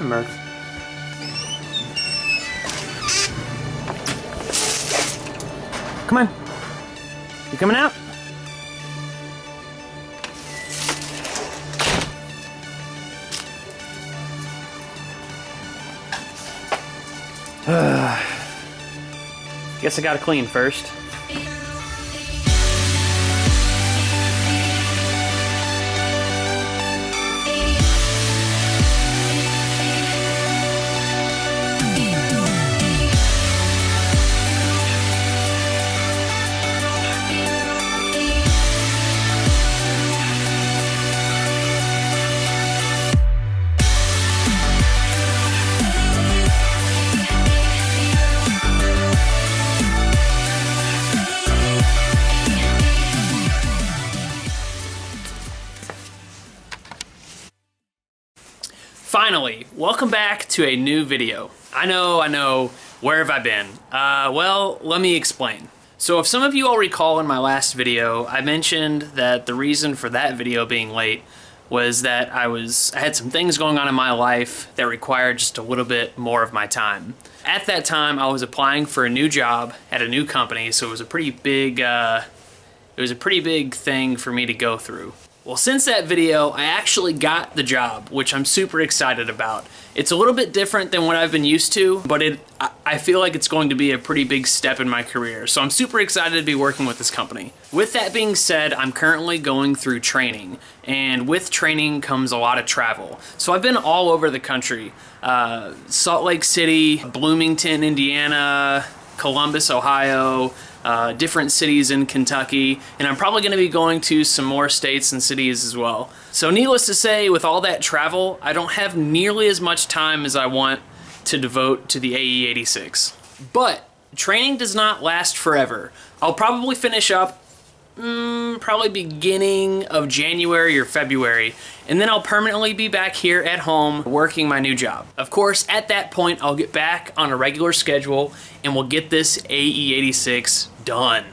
mirth. Come on. You coming out? Guess I gotta clean first. Finally, welcome back to a new video. I know, where have I been? Well, let me explain. So if some of you all recall in my last video, I mentioned that the reason for that video being late was that I had some things going on in my life that required just a little bit more of my time. At that time, I was applying for a new job at a new company, so it was a pretty big thing for me to go through. Well, since that video, I actually got the job, which I'm super excited about. It's a little bit different than what I've been used to, but I feel like it's going to be a pretty big step in my career. So I'm super excited to be working with this company. With that being said, I'm currently going through training, and with training comes a lot of travel. So I've been all over the country. Salt Lake City, Bloomington, Indiana, Columbus, Ohio, different cities in Kentucky, and I'm probably going to be going to some more states and cities as well. So needless to say, with all that travel, I don't have nearly as much time as I want to devote to the AE86. But training does not last forever. I'll probably finish up probably beginning of January or February, and then I'll permanently be back here at home working my new job. Of course, at that point, I'll get back on a regular schedule and we'll get this AE86 done.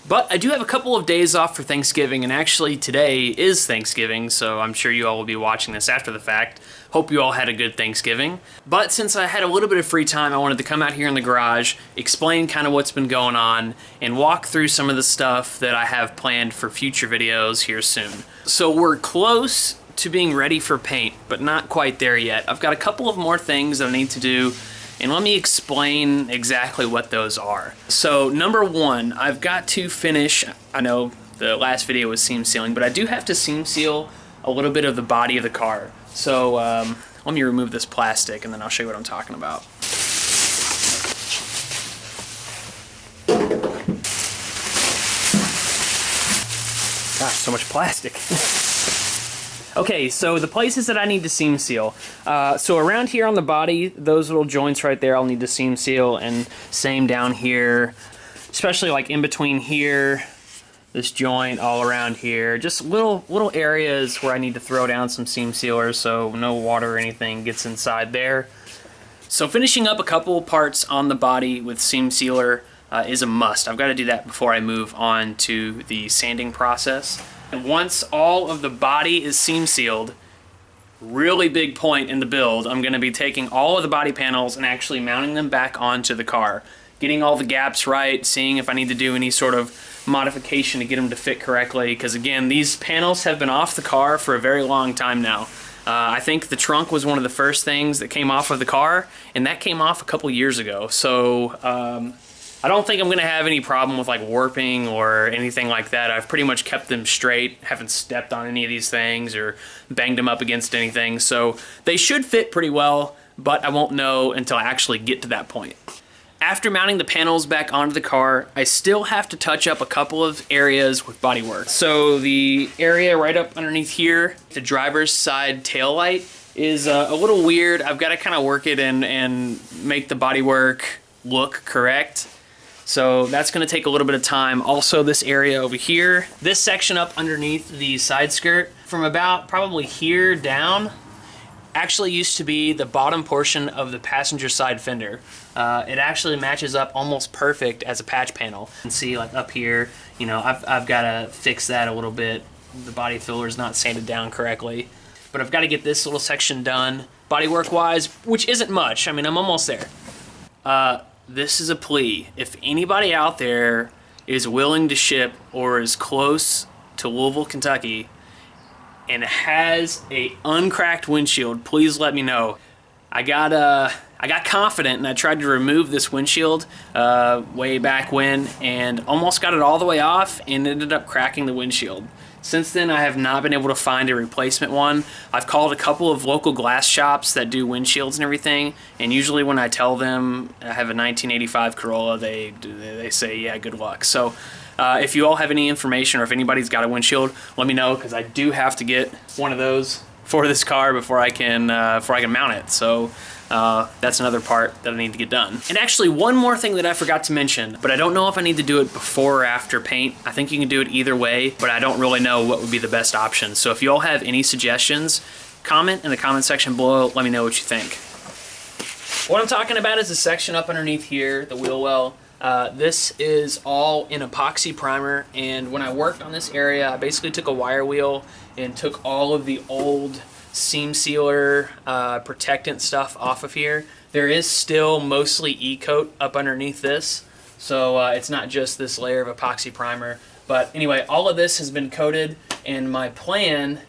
But I do have a couple of days off for Thanksgiving, and actually today is Thanksgiving, so I'm sure you all will be watching this after the fact. Hope you all had a good Thanksgiving. But since I had a little bit of free time, I wanted to come out here in the garage, explain kind of what's been going on, and walk through some of the stuff that I have planned for future videos here soon. So we're close to being ready for paint, but not quite there yet. I've got a couple of more things that I need to do, and let me explain exactly what those are. So number one, I've got to finish, I know the last video was seam sealing, but I do have to seam seal a little bit of the body of the car. So let me remove this plastic and then I'll show you what I'm talking about. Gosh, so much plastic. Okay, so the places that I need to seam seal. So around here on the body, those little joints right there, I'll need to seam seal, and same down here, especially like in between here, this joint, all around here. Just little areas where I need to throw down some seam sealers so no water or anything gets inside there. So finishing up a couple parts on the body with seam sealer is a must. I've got to do that before I move on to the sanding process. And once all of the body is seam sealed, really big point in the build, I'm going to be taking all of the body panels and actually mounting them back onto the car. Getting all the gaps right, seeing if I need to do any sort of modification to get them to fit correctly, because again, these panels have been off the car for a very long time now. I think the trunk was one of the first things that came off of the car, and that came off a couple years ago. So I don't think I'm going to have any problem with like warping or anything like that. I've pretty much kept them straight, haven't stepped on any of these things or banged them up against anything. So they should fit pretty well, but I won't know until I actually get to that point. After mounting the panels back onto the car, I still have to touch up a couple of areas with bodywork. So the area right up underneath here, the driver's side tail light, is a little weird. I've got to kind of work it and make the bodywork look correct. So that's going to take a little bit of time. Also, this area over here, this section up underneath the side skirt, from about probably here down, actually used to be the bottom portion of the passenger side fender. It actually matches up almost perfect as a patch panel. You can see like up here, you know, I've got to fix that a little bit. The body filler is not sanded down correctly. But I've got to get this little section done bodywork wise, which isn't much. I mean, I'm almost there. This is a plea. If anybody out there is willing to ship or is close to Louisville, Kentucky, and has a uncracked windshield, please let me know. I got confident and I tried to remove this windshield way back when and almost got it all the way off and ended up cracking the windshield. Since then, I have not been able to find a replacement one. I've called a couple of local glass shops that do windshields and everything, and usually when I tell them I have a 1985 Corolla, they say, yeah, good luck. So if you all have any information or if anybody's got a windshield, let me know, because I do have to get one of those for this car before I can mount it. So that's another part that I need to get done. And actually, one more thing that I forgot to mention, but I don't know if I need to do it before or after paint. I think you can do it either way, but I don't really know what would be the best option. So if you all have any suggestions, comment in the comment section below. Let me know what you think. What I'm talking about is the section up underneath here, the wheel well. This is all in epoxy primer, and when I worked on this area, I basically took a wire wheel and took all of the old seam sealer protectant stuff off of here. There is still mostly E-coat up underneath this, so it's not just this layer of epoxy primer. But anyway, all of this has been coated, and my plan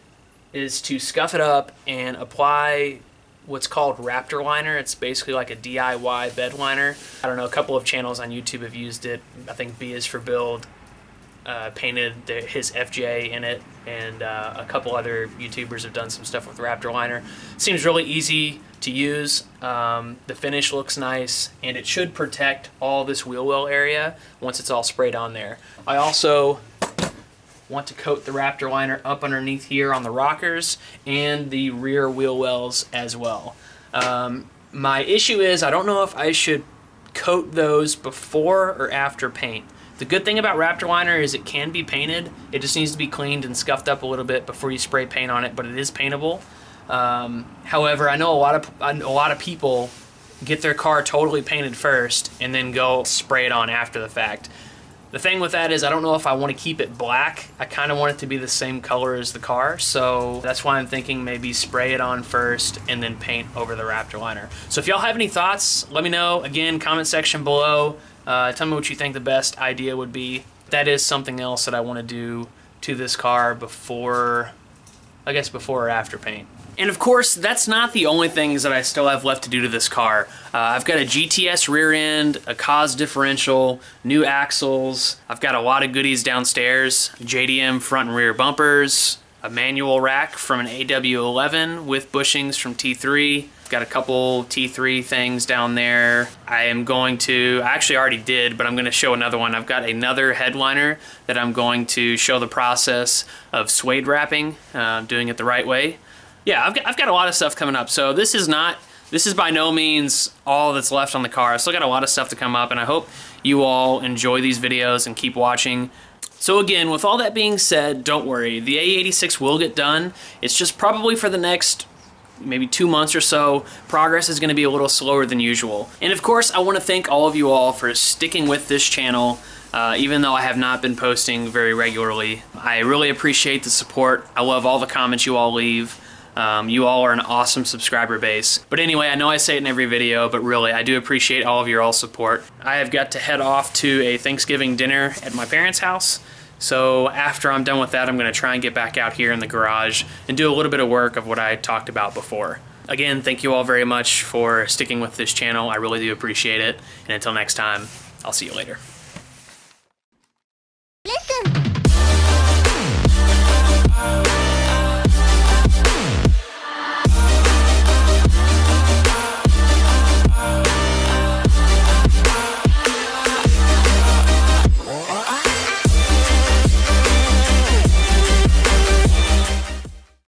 is to scuff it up and apply what's called Raptor Liner. It's basically like a DIY bed liner. I don't know, a couple of channels on YouTube have used it. I think B is for Build painted his FJ in it, and a couple other YouTubers have done some stuff with Raptor Liner. Seems really easy to use. The finish looks nice, and it should protect all this wheel well area once it's all sprayed on there. I also want to coat the Raptor Liner up underneath here on the rockers and the rear wheel wells as well. My issue is I don't know if I should coat those before or after paint. The good thing about Raptor Liner is it can be painted. It just needs to be cleaned and scuffed up a little bit before you spray paint on it, but it is paintable. However, I know a lot of people get their car totally painted first and then go spray it on after the fact. The thing with that is I don't know if I want to keep it black. I kind of want it to be the same color as the car, so that's why I'm thinking maybe spray it on first and then paint over the Raptor Liner. So if y'all have any thoughts, let me know. Again, comment section below. Tell me what you think the best idea would be. That is something else that I want to do to this car before, I guess before or after paint. And of course, that's not the only things that I still have left to do to this car. I've got a GTS rear end, a COS differential, new axles. I've got a lot of goodies downstairs. JDM front and rear bumpers, a manual rack from an AW11 with bushings from T3. Got a couple T3 things down there. I am going to, I actually already did, but I'm going to show another one. I've got another headliner that I'm going to show the process of suede wrapping, doing it the right way. Yeah, I've got a lot of stuff coming up. So this is by no means all that's left on the car. I still got a lot of stuff to come up, and I hope you all enjoy these videos and keep watching. So again, with all that being said, don't worry. The AE86 will get done. It's just probably for the next maybe 2 months or so. Progress is going to be a little slower than usual. And of course, I want to thank all of you all for sticking with this channel, even though I have not been posting very regularly. I really appreciate the support. I love all the comments you all leave. You all are an awesome subscriber base. But anyway, I know I say it in every video, but really, I do appreciate all of your all support. I have got to head off to a Thanksgiving dinner at my parents' house. So after I'm done with that, I'm going to try and get back out here in the garage and do a little bit of work of what I talked about before. Again, thank you all very much for sticking with this channel. I really do appreciate it. And until next time, I'll see you later.